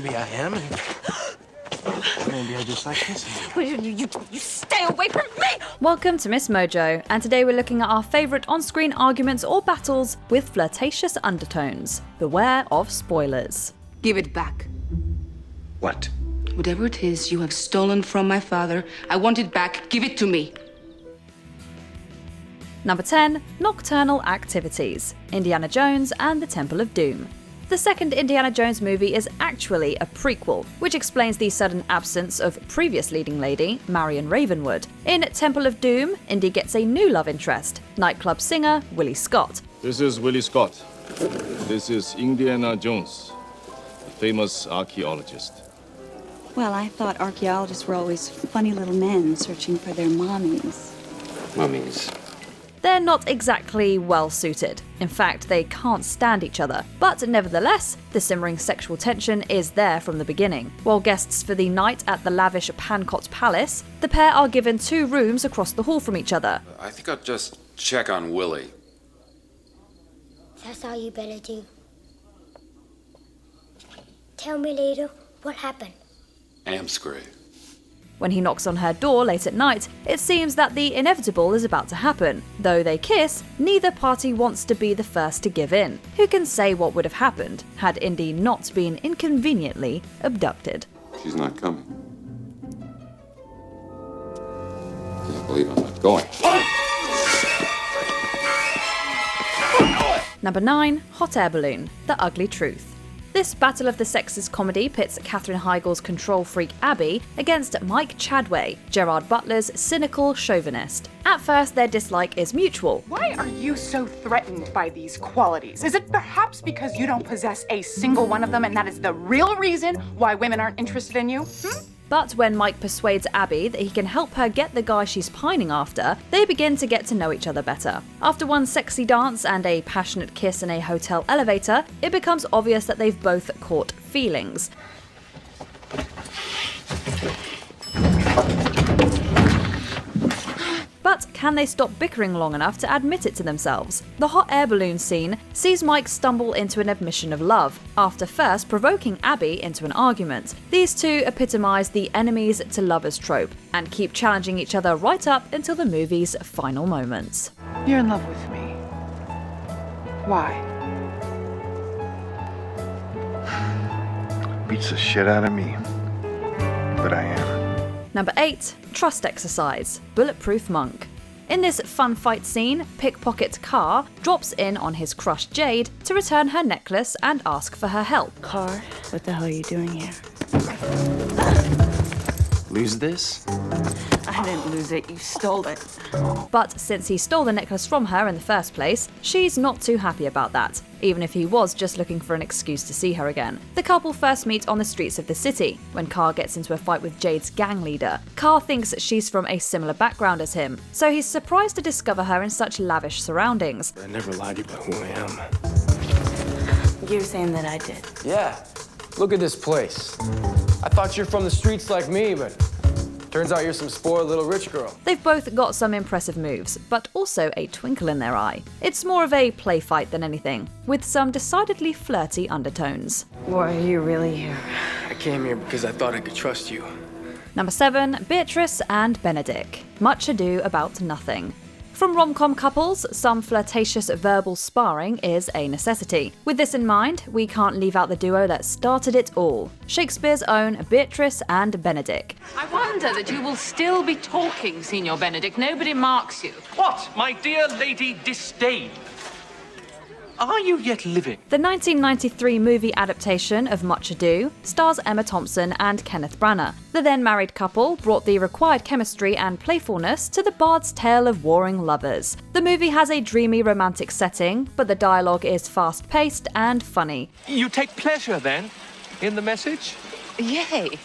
maybe I am. Maybe I just like kissing you. You stay away from me! Welcome to Miss Mojo, and today we're looking at our favourite on-screen arguments or battles with flirtatious undertones. Beware of spoilers. Give it back. What? Whatever it is you have stolen from my father, I want it back. Give it to me. Number 10. Nocturnal Activities. Indiana Jones and the Temple of Doom. The second Indiana Jones movie is actually a prequel, which explains the sudden absence of previous leading lady, Marion Ravenwood. In Temple of Doom, Indy gets a new love interest, nightclub singer Willie Scott. This is Willie Scott. This is Indiana Jones, the famous archaeologist. Well, I thought archaeologists were always funny little men searching for their mommies. Mummies. They're not exactly well suited. In fact, they can't stand each other. But nevertheless, the simmering sexual tension is there from the beginning. While guests for the night at the lavish Pancott Palace, the pair are given 2 rooms across the hall from each other. I think I'll just check on Willie. That's all you better do. Tell me later what happened. Amsgrave. When he knocks on her door late at night, it seems that the inevitable is about to happen. Though they kiss, neither party wants to be the first to give in. Who can say what would have happened had Indy not been inconveniently abducted? She's not coming. Can't believe I'm not going. Number 9. Hot Air Balloon. The Ugly Truth. This Battle of the Sexes comedy pits Katherine Heigl's control freak Abby against Mike Chadway, Gerard Butler's cynical chauvinist. At first, their dislike is mutual. Why are you so threatened by these qualities? Is it perhaps because you don't possess a single one of them and that is the real reason why women aren't interested in you? But when Mike persuades Abby that he can help her get the guy she's pining after, they begin to get to know each other better. After one sexy dance and a passionate kiss in a hotel elevator, it becomes obvious that they've both caught feelings. But can they stop bickering long enough to admit it to themselves? The hot air balloon scene sees Mike stumble into an admission of love, after first provoking Abby into an argument. These two epitomise the enemies to lovers trope, and keep challenging each other right up until the movie's final moments. You're in love with me. Why? Beats the shit out of me. But I am. Number 8. Trust Exercise. Bulletproof Monk. In this fun fight scene, pickpocket Carr drops in on his crush Jade to return her necklace and ask for her help. Carr, what the hell are you doing here? Lose this? I didn't lose it, you stole it. But since he stole the necklace from her in the first place, she's not too happy about that, even if he was just looking for an excuse to see her again. The couple first meet on the streets of the city, when Carr gets into a fight with Jade's gang leader. Carr thinks she's from a similar background as him, so he's surprised to discover her in such lavish surroundings. I never lied to you about who I am. You're saying that I did. Yeah, look at this place. I thought you're from the streets like me, but turns out you're some spoiled little rich girl. They've both got some impressive moves, but also a twinkle in their eye. It's more of a play fight than anything, with some decidedly flirty undertones. Why are you really here? I came here because I thought I could trust you. Number 7. Beatrice and Benedict. Much Ado About Nothing. From rom-com couples, some flirtatious verbal sparring is a necessity. With this in mind, we can't leave out the duo that started it all, Shakespeare's own Beatrice and Benedict. I wonder that you will still be talking, Signor Benedict. Nobody marks you. What, my dear Lady Disdain? Are you yet living? The 1993 movie adaptation of Much Ado stars Emma Thompson and Kenneth Branagh. The then-married couple brought the required chemistry and playfulness to the bard's tale of warring lovers. The movie has a dreamy romantic setting, but the dialogue is fast-paced and funny. You take pleasure, then, in the message? Yea,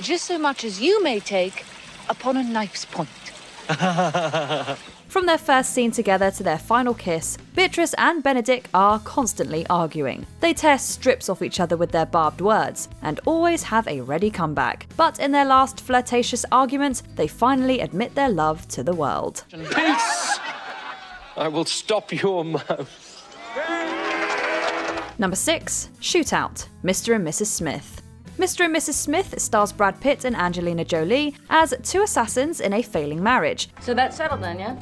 just so much as you may take upon a knife's point. From their first scene together to their final kiss, Beatrice and Benedict are constantly arguing. They tear strips off each other with their barbed words, and always have a ready comeback. But in their last flirtatious argument, they finally admit their love to the world. Peace! I will stop your mouth. Number 6. Shootout. Mr. and Mrs. Smith. Mr. and Mrs. Smith stars Brad Pitt and Angelina Jolie as two assassins in a failing marriage. So that's settled then, yeah?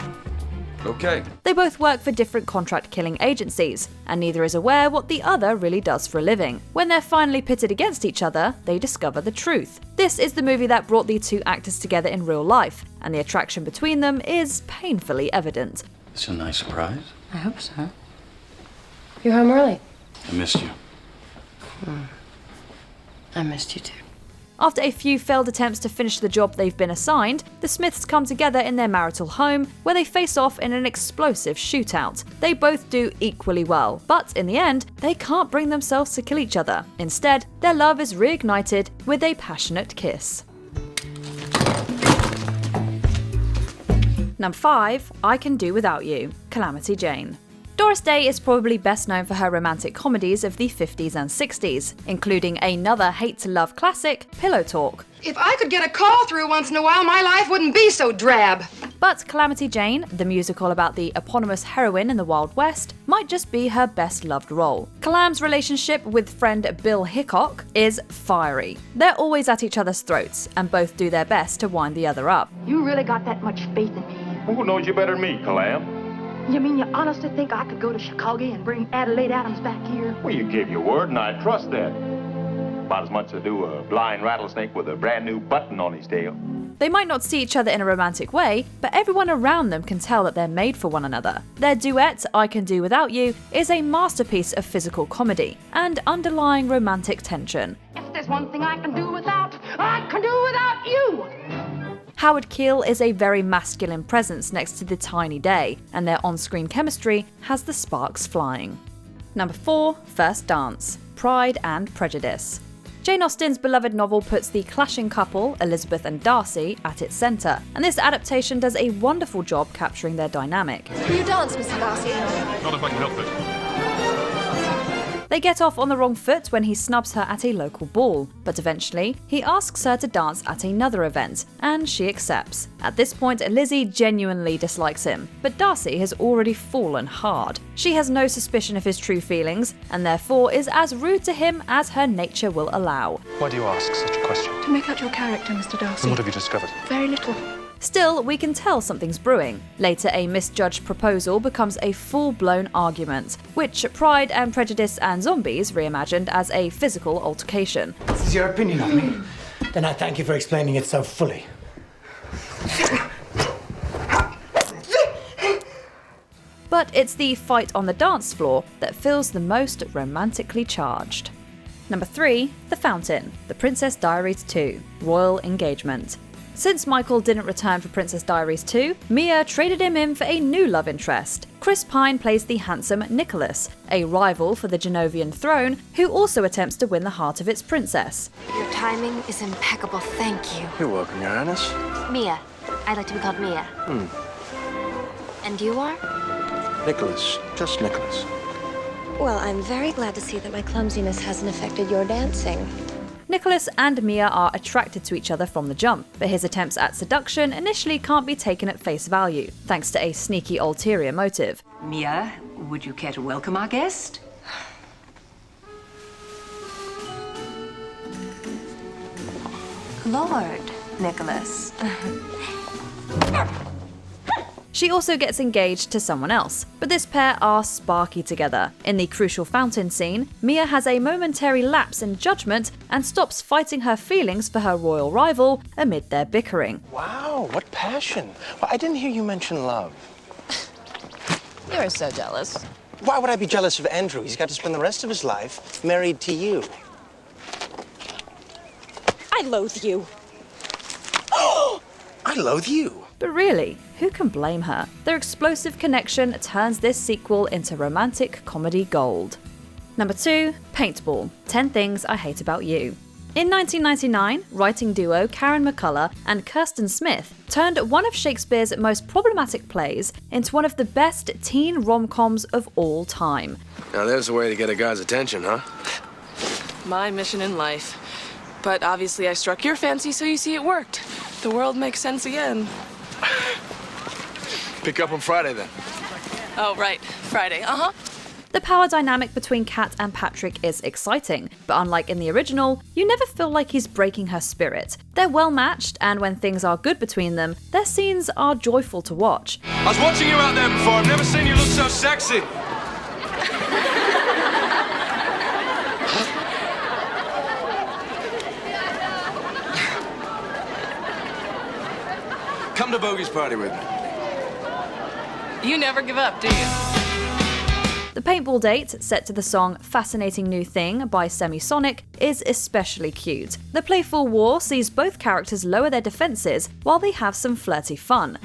Okay. They both work for different contract killing agencies, and neither is aware what the other really does for a living. When they're finally pitted against each other, they discover the truth. This is the movie that brought the two actors together in real life, and the attraction between them is painfully evident. It's a nice surprise. I hope so. You're home early. I missed you. I missed you too. After a few failed attempts to finish the job they've been assigned, the Smiths come together in their marital home, where they face off in an explosive shootout. They both do equally well, but in the end, they can't bring themselves to kill each other. Instead, their love is reignited with a passionate kiss. Number 5, I Can Do Without You, Calamity Jane. Doris Day is probably best known for her romantic comedies of the 50s and 60s, including another hate-to-love classic, Pillow Talk. If I could get a call through once in a while, my life wouldn't be so drab. But Calamity Jane, the musical about the eponymous heroine in the Wild West, might just be her best-loved role. Calam's relationship with friend Bill Hickok is fiery. They're always at each other's throats, and both do their best to wind the other up. You really got that much faith in me? Who knows you better than me, Calam? You mean you honestly think I could go to Chicago and bring Adelaide Adams back here? Well, you gave your word, and I trust that. About as much to do a blind rattlesnake with a brand new button on his tail. They might not see each other in a romantic way, but everyone around them can tell that they're made for one another. Their duet, I Can Do Without You, is a masterpiece of physical comedy and underlying romantic tension. If there's one thing I can do without you! Howard Keel is a very masculine presence next to the tiny Day, and their on-screen chemistry has the sparks flying. Number 4, First Dance, Pride and Prejudice. Jane Austen's beloved novel puts the clashing couple, Elizabeth and Darcy, at its centre, and this adaptation does a wonderful job capturing their dynamic. Will you dance, Mr. Darcy? Not if I can help it. They get off on the wrong foot when he snubs her at a local ball, but eventually he asks her to dance at another event, and she accepts. At this point, Lizzie genuinely dislikes him, but Darcy has already fallen hard. She has no suspicion of his true feelings, and therefore is as rude to him as her nature will allow. Why do you ask such a question? To make out your character, Mr. Darcy. And what have you discovered? Very little. Still, we can tell something's brewing. Later, a misjudged proposal becomes a full-blown argument, which Pride and Prejudice and Zombies reimagined as a physical altercation. This is your opinion of me? Then I thank you for explaining it so fully. But it's the fight on the dance floor that feels the most romantically charged. Number 3, The Fountain, The Princess Diaries 2, Royal Engagement. Since Michael didn't return for Princess Diaries 2, Mia traded him in for a new love interest. Chris Pine plays the handsome Nicholas, a rival for the Genovian throne, who also attempts to win the heart of its princess. Your timing is impeccable, thank you. You're welcome, Your Highness. Mia. I'd like to be called Mia. And you are? Nicholas. Just Nicholas. Well, I'm very glad to see that my clumsiness hasn't affected your dancing. Nicholas and Mia are attracted to each other from the jump, but his attempts at seduction initially can't be taken at face value, thanks to a sneaky ulterior motive. Mia, would you care to welcome our guest? Lord Nicholas. She also gets engaged to someone else, but this pair are sparky together. In the crucial fountain scene, Mia has a momentary lapse in judgment and stops fighting her feelings for her royal rival amid their bickering. Wow, what passion. Well, I didn't hear you mention love. You're so jealous. Why would I be jealous of Andrew? He's got to spend the rest of his life married to you. I loathe you. I loathe you. But really, who can blame her? Their explosive connection turns this sequel into romantic comedy gold. Number 2, Paintball, 10 Things I Hate About You. In 1999, writing duo Karen McCullough and Kirsten Smith turned one of Shakespeare's most problematic plays into one of the best teen rom-coms of all time. Now there's a way to get a guy's attention, huh? My mission in life. But obviously I struck your fancy, so you see it worked. The world makes sense again. Pick up on Friday, then. Oh, right. Friday. Uh-huh. The power dynamic between Kat and Patrick is exciting, but unlike in the original, you never feel like he's breaking her spirit. They're well matched, and when things are good between them, their scenes are joyful to watch. I was watching you out there before. I've never seen you look so sexy. Come to Bogey's party with me. You never give up, do you? The paintball date, set to the song Fascinating New Thing by Semisonic, is especially cute. The playful war sees both characters lower their defenses while they have some flirty fun.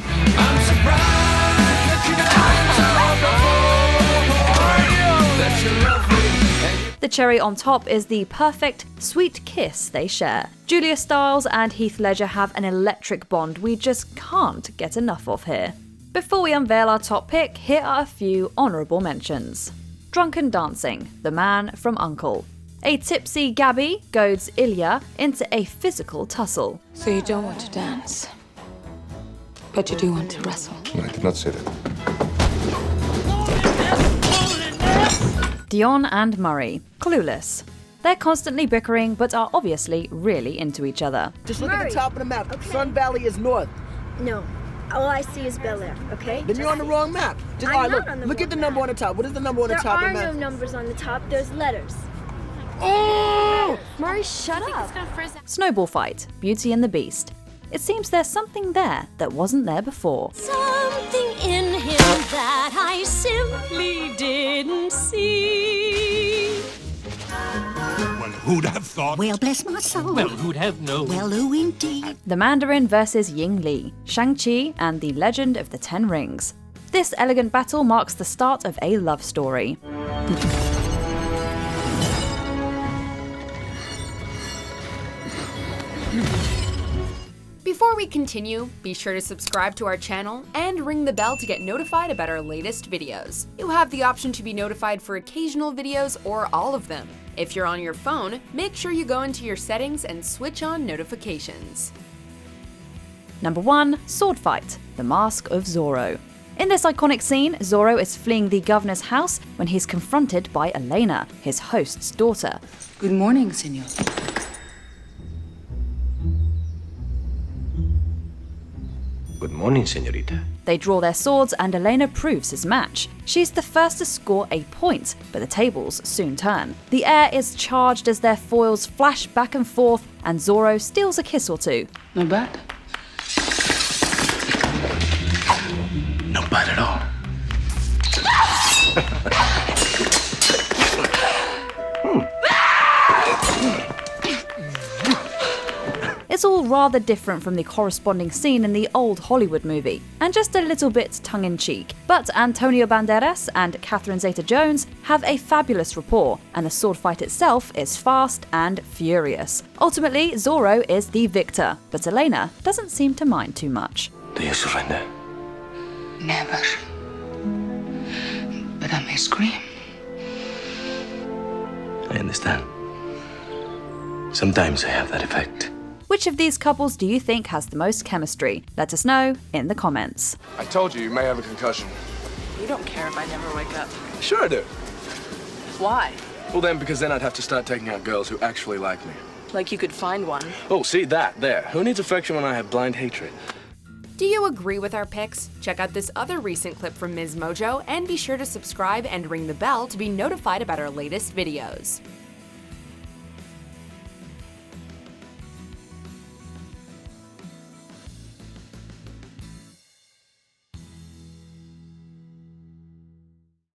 The cherry on top is the perfect, sweet kiss they share. Julia Stiles and Heath Ledger have an electric bond we just can't get enough of here. Before we unveil our top pick, here are a few honourable mentions. Drunken Dancing, The Man from U.N.C.L.E. A tipsy Gabby goads Ilya into a physical tussle. So you don't want to dance, but you do want to wrestle. I did not say that. Dion and Murray, Clueless. They're constantly bickering but are obviously really into each other. Just look at the top of the map. Sun Valley is north. No. All I see is Bel Air, okay? Then you're on the wrong map. Just I'm look. not on the Look wrong at the number map. on the top. What is the number on the top of the There are map? no numbers on the top, there's letters. Oh! Murray, shut up. Snowball Fight, Beauty and the Beast. It seems there's something there that wasn't there before. Something in him that I simply didn't see. Well, who'd have thought? Well, bless my soul. Well, who'd have known? Well, who indeed? The Mandarin versus Ying Li, Shang-Chi and the Legend of the Ten Rings. This elegant battle marks the start of a love story. Before we continue, be sure to subscribe to our channel and ring the bell to get notified about our latest videos. You have the option to be notified for occasional videos or all of them. If you're on your phone, make sure you go into your settings and switch on notifications. Number 1. Sword Fight, The Mask of Zorro. In this iconic scene, Zorro is fleeing the governor's house when he's confronted by Elena, his host's daughter. Good morning, senor. Good morning, senorita. They draw their swords and Elena proves his match. She's the first to score a point, but the tables soon turn. The air is charged as their foils flash back and forth and Zorro steals a kiss or two. Not bad. Not bad at all. It's all rather different from the corresponding scene in the old Hollywood movie, and just a little bit tongue-in-cheek. But Antonio Banderas and Catherine Zeta-Jones have a fabulous rapport, and the sword fight itself is fast and furious. Ultimately, Zorro is the victor, but Elena doesn't seem to mind too much. Do you surrender? Never. But I may scream. I understand. Sometimes I have that effect. Which of these couples do you think has the most chemistry? Let us know in the comments. I told you, you may have a concussion. You don't care if I never wake up. Sure I do. Why? Well then, because then I'd have to start taking out girls who actually like me. Like you could find one. Oh, see that, there. Who needs affection when I have blind hatred? Do you agree with our picks? Check out this other recent clip from Ms. Mojo and be sure to subscribe and ring the bell to be notified about our latest videos.